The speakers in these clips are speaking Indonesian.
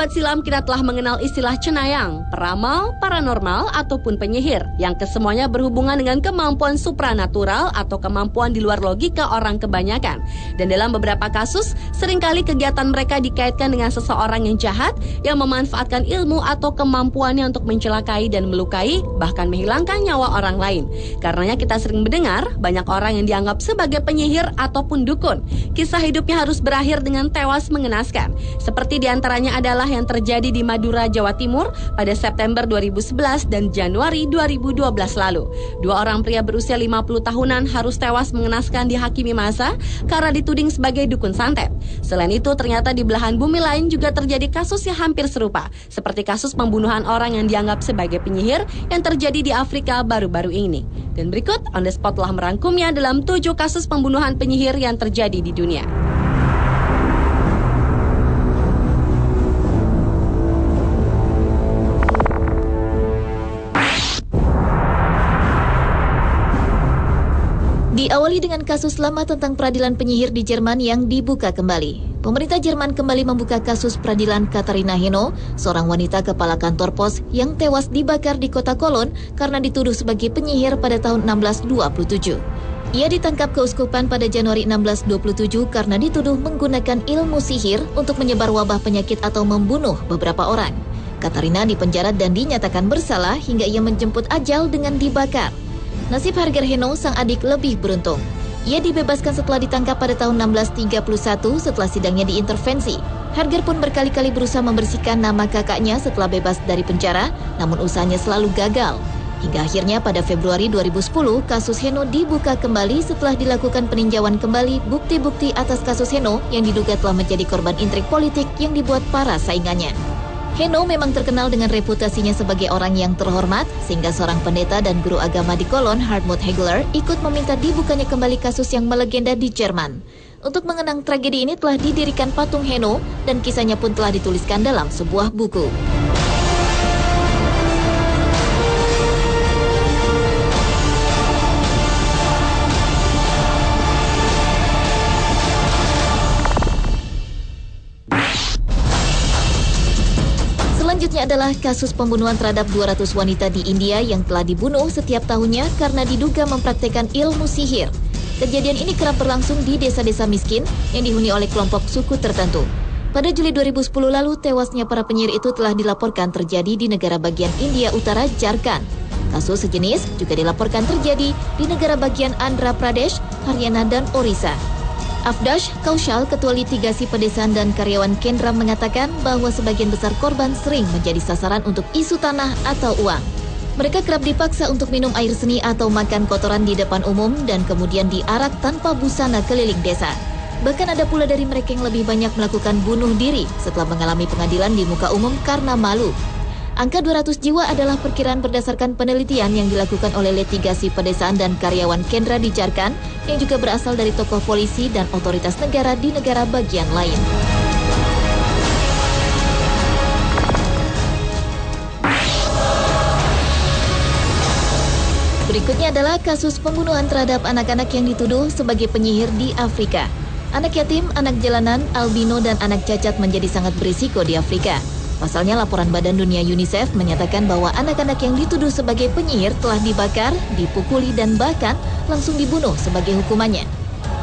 abad silam kita telah mengenal istilah cenayang, peramal, paranormal, ataupun penyihir, yang kesemuanya berhubungan dengan kemampuan supranatural atau kemampuan di luar logika orang kebanyakan. Dan dalam beberapa kasus, seringkali kegiatan mereka dikaitkan dengan seseorang yang jahat, yang memanfaatkan ilmu atau kemampuannya untuk mencelakai dan melukai, bahkan menghilangkan nyawa orang lain. Karenanya kita sering mendengar, banyak orang yang dianggap sebagai penyihir ataupun dukun. Kisah hidupnya harus berakhir dengan tewas mengenaskan. Seperti diantaranya adalah yang terjadi di Madura, Jawa Timur pada September 2011 dan Januari 2012 lalu. Dua orang pria berusia 50 tahunan harus tewas mengenaskan dihakimi massa karena dituding sebagai dukun santet. Selain itu, ternyata di belahan bumi lain juga terjadi kasus yang hampir serupa, seperti kasus pembunuhan orang yang dianggap sebagai penyihir yang terjadi di Afrika baru-baru ini. Dan berikut On The Spot telah merangkumnya dalam 7 kasus pembunuhan penyihir yang terjadi di dunia. Diawali dengan kasus lama tentang peradilan penyihir di Jerman yang dibuka kembali. Pemerintah Jerman kembali membuka kasus peradilan Katharina Henno, seorang wanita kepala kantor pos yang tewas dibakar di kota Cologne karena dituduh sebagai penyihir pada tahun 1627. Ia ditangkap keuskupan pada Januari 1627 karena dituduh menggunakan ilmu sihir untuk menyebar wabah penyakit atau membunuh beberapa orang. Katharina dipenjara dan dinyatakan bersalah hingga ia menjemput ajal dengan dibakar. Nasib Harger Henno, sang adik, lebih beruntung. Ia dibebaskan setelah ditangkap pada tahun 1631 setelah sidangnya diintervensi. Harger pun berkali-kali berusaha membersihkan nama kakaknya setelah bebas dari penjara, namun usahanya selalu gagal. Hingga akhirnya pada Februari 2010, kasus Henno dibuka kembali setelah dilakukan peninjauan kembali bukti-bukti atas kasus Henno yang diduga telah menjadi korban intrik politik yang dibuat para saingannya. Henno memang terkenal dengan reputasinya sebagai orang yang terhormat, sehingga seorang pendeta dan guru agama di Cologne, Hartmut Hegeler, ikut meminta dibukanya kembali kasus yang melegenda di Jerman. Untuk mengenang tragedi ini telah didirikan patung Henno, dan kisahnya pun telah dituliskan dalam sebuah buku. Selanjutnya adalah kasus pembunuhan terhadap 200 wanita di India yang telah dibunuh setiap tahunnya karena diduga mempraktikkan ilmu sihir. Kejadian ini kerap berlangsung di desa-desa miskin yang dihuni oleh kelompok suku tertentu. Pada Juli 2010 lalu, tewasnya para penyihir itu telah dilaporkan terjadi di negara bagian India Utara, Jharkhand. Kasus sejenis juga dilaporkan terjadi di negara bagian Andhra Pradesh, Haryana, dan Orissa. Avdash Kaushal, Ketua Litigasi Pedesaan dan Karyawan Kendra, mengatakan bahwa sebagian besar korban sering menjadi sasaran untuk isu tanah atau uang. Mereka kerap dipaksa untuk minum air seni atau makan kotoran di depan umum dan kemudian diarak tanpa busana keliling desa. Bahkan ada pula dari mereka yang lebih banyak melakukan bunuh diri setelah mengalami pengadilan di muka umum karena malu. Angka 200 jiwa adalah perkiraan berdasarkan penelitian yang dilakukan oleh Litigasi Pedesaan dan Karyawan Kendra di Jharkhand yang juga berasal dari tokoh polisi dan otoritas negara di negara bagian lain. Berikutnya adalah kasus pembunuhan terhadap anak-anak yang dituduh sebagai penyihir di Afrika. Anak yatim, anak jalanan, albino, dan anak cacat menjadi sangat berisiko di Afrika. Pasalnya, laporan Badan Dunia UNICEF menyatakan bahwa anak-anak yang dituduh sebagai penyihir telah dibakar, dipukuli, dan bahkan langsung dibunuh sebagai hukumannya.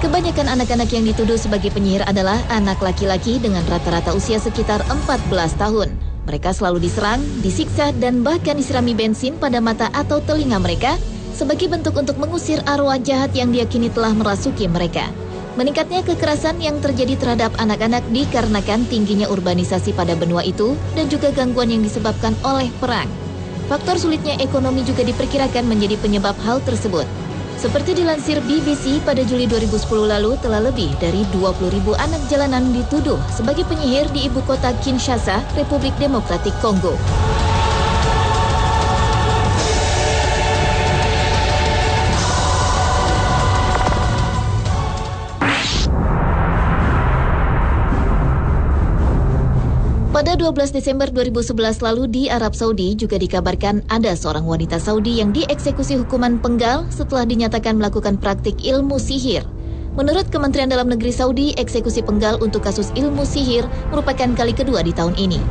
Kebanyakan anak-anak yang dituduh sebagai penyihir adalah anak laki-laki dengan rata-rata usia sekitar 14 tahun. Mereka selalu diserang, disiksa, dan bahkan disirami bensin pada mata atau telinga mereka sebagai bentuk untuk mengusir arwah jahat yang diyakini telah merasuki mereka. Meningkatnya kekerasan yang terjadi terhadap anak-anak dikarenakan tingginya urbanisasi pada benua itu dan juga gangguan yang disebabkan oleh perang. Faktor sulitnya ekonomi juga diperkirakan menjadi penyebab hal tersebut. Seperti dilansir BBC, pada Juli 2010 lalu telah lebih dari 20.000 anak jalanan dituduh sebagai penyihir di ibu kota Kinshasa, Republik Demokratik Kongo. Pada 12 Desember 2011 lalu di Arab Saudi juga dikabarkan ada seorang wanita Saudi yang dieksekusi hukuman penggal setelah dinyatakan melakukan praktik ilmu sihir. Menurut Kementerian Dalam Negeri Saudi, eksekusi penggal untuk kasus ilmu sihir merupakan kali kedua di tahun ini.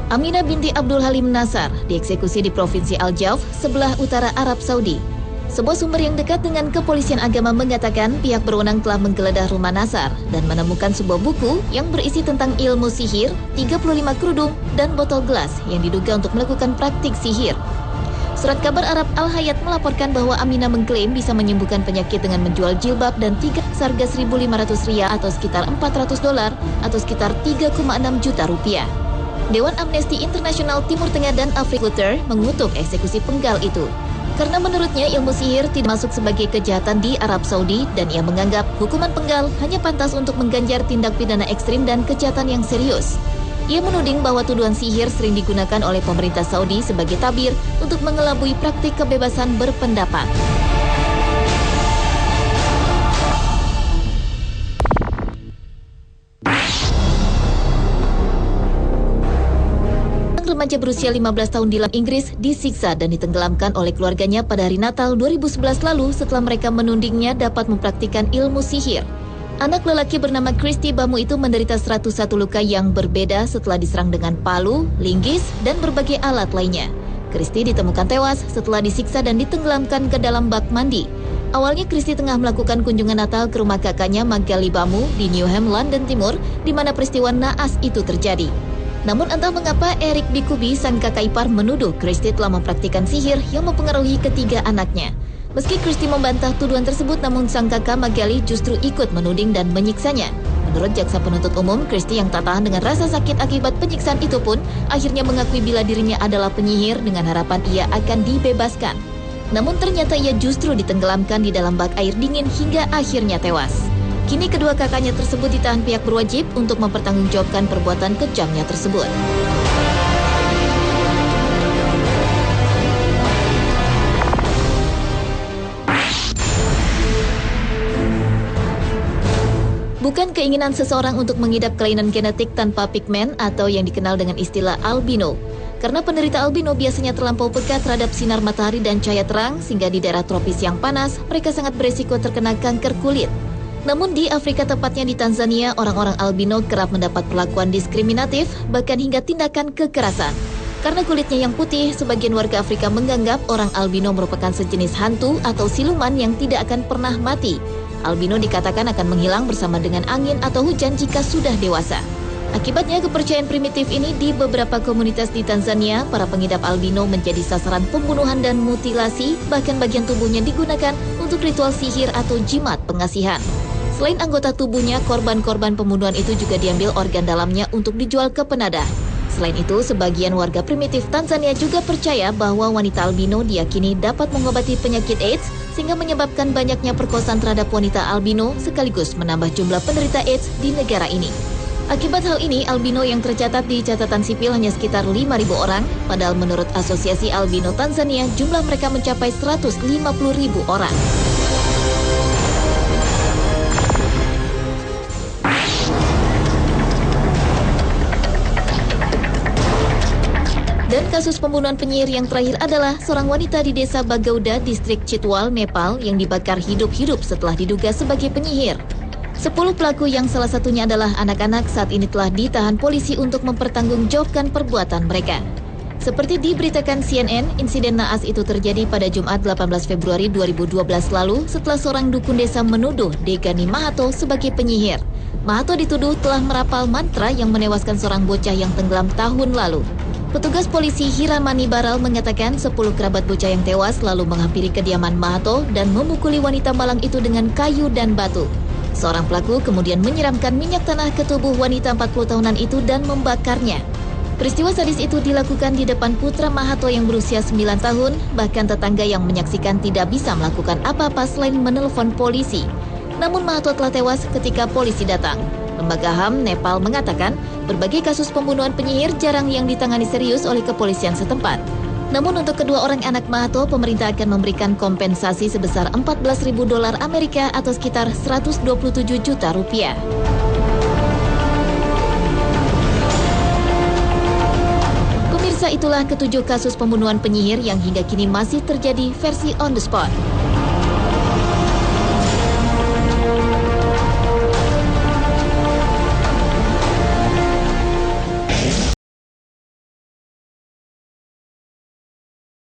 Aminah binti Abdul Halim Nasar dieksekusi di Provinsi Al-Jauf, sebelah utara Arab Saudi. Sebuah sumber yang dekat dengan kepolisian agama mengatakan pihak berwenang telah menggeledah rumah Nasar dan menemukan sebuah buku yang berisi tentang ilmu sihir, 35 kerudung, dan botol gelas yang diduga untuk melakukan praktik sihir. Surat kabar Arab Al-Hayat melaporkan bahwa Aminah mengklaim bisa menyembuhkan penyakit dengan menjual jilbab dan seharga 1.500 riyal atau sekitar $400 atau sekitar 3,6 juta rupiah. Dewan Amnesty Internasional Timur Tengah dan Afrika mengutuk eksekusi penggal itu. Karena menurutnya ilmu sihir tidak masuk sebagai kejahatan di Arab Saudi dan ia menganggap hukuman penggal hanya pantas untuk mengganjar tindak pidana ekstrim dan kejahatan yang serius. Ia menuding bahwa tuduhan sihir sering digunakan oleh pemerintah Saudi sebagai tabir untuk mengelabui praktik kebebasan berpendapat. Remaja berusia 15 tahun di Inggris disiksa dan ditenggelamkan oleh keluarganya pada hari Natal 2011 lalu setelah mereka menudingnya dapat mempraktikkan ilmu sihir. Anak lelaki bernama Christy Bamu itu menderita 101 luka yang berbeda setelah diserang dengan palu, linggis, dan berbagai alat lainnya. Christy ditemukan tewas setelah disiksa dan ditenggelamkan ke dalam bak mandi. Awalnya Christy tengah melakukan kunjungan Natal ke rumah kakaknya Magali Bamu di Newham, London Timur, di mana peristiwa naas itu terjadi. Namun entah mengapa Eric Bikubi, sang kakak ipar, menuduh Christy telah mempraktikkan sihir yang mempengaruhi ketiga anaknya. Meski Christy membantah tuduhan tersebut, namun sang kakak Magali justru ikut menuding dan menyiksanya. Menurut jaksa penuntut umum, Christy yang tak tahan dengan rasa sakit akibat penyiksaan itu pun akhirnya mengakui bila dirinya adalah penyihir dengan harapan ia akan dibebaskan. Namun ternyata ia justru ditenggelamkan di dalam bak air dingin hingga akhirnya tewas. Kini kedua kakaknya tersebut ditahan pihak berwajib untuk mempertanggungjawabkan perbuatan kejamnya tersebut. Bukan keinginan seseorang untuk mengidap kelainan genetik tanpa pigmen atau yang dikenal dengan istilah albino. Karena penderita albino biasanya terlampau peka terhadap sinar matahari dan cahaya terang, sehingga di daerah tropis yang panas, mereka sangat beresiko terkena kanker kulit. Namun di Afrika, tepatnya di Tanzania, orang-orang albino kerap mendapat perlakuan diskriminatif, bahkan hingga tindakan kekerasan. Karena kulitnya yang putih, sebagian warga Afrika menganggap orang albino merupakan sejenis hantu atau siluman yang tidak akan pernah mati. Albino dikatakan akan menghilang bersama dengan angin atau hujan jika sudah dewasa. Akibatnya kepercayaan primitif ini di beberapa komunitas di Tanzania, para pengidap albino menjadi sasaran pembunuhan dan mutilasi, bahkan bagian tubuhnya digunakan untuk ritual sihir atau jimat pengasihan. Selain anggota tubuhnya, korban-korban pembunuhan itu juga diambil organ dalamnya untuk dijual ke penadah. Selain itu, sebagian warga primitif Tanzania juga percaya bahwa wanita albino diyakini dapat mengobati penyakit AIDS, sehingga menyebabkan banyaknya perkosaan terhadap wanita albino sekaligus menambah jumlah penderita AIDS di negara ini. Akibat hal ini, albino yang tercatat di catatan sipil hanya sekitar 5.000 orang, padahal menurut Asosiasi Albino Tanzania, jumlah mereka mencapai 150.000 orang. Dan kasus pembunuhan penyihir yang terakhir adalah seorang wanita di desa Bagauda, distrik Chitwal, Nepal yang dibakar hidup-hidup setelah diduga sebagai penyihir. 10 pelaku yang salah satunya adalah anak-anak saat ini telah ditahan polisi untuk mempertanggungjawabkan perbuatan mereka. Seperti diberitakan CNN, insiden naas itu terjadi pada Jumat 18 Februari 2012 lalu setelah seorang dukun desa menuduh Degani Mahato sebagai penyihir. Mahato dituduh telah merapal mantra yang menewaskan seorang bocah yang tenggelam tahun lalu. Petugas polisi Hiramani Baral mengatakan 10 kerabat bocah yang tewas lalu menghampiri kediaman Mahato dan memukuli wanita malang itu dengan kayu dan batu. Seorang pelaku kemudian menyiramkan minyak tanah ke tubuh wanita 40 tahunan itu dan membakarnya. Peristiwa sadis itu dilakukan di depan putra Mahato yang berusia 9 tahun, bahkan tetangga yang menyaksikan tidak bisa melakukan apa-apa selain menelpon polisi. Namun Mahato telah tewas ketika polisi datang. Lembaga HAM Nepal mengatakan berbagai kasus pembunuhan penyihir jarang yang ditangani serius oleh kepolisian setempat. Namun untuk kedua orang anak Mahato, pemerintah akan memberikan kompensasi sebesar $14.000 Amerika atau sekitar 127 juta rupiah. Pemirsa, itulah ketujuh kasus pembunuhan penyihir yang hingga kini masih terjadi versi on the spot.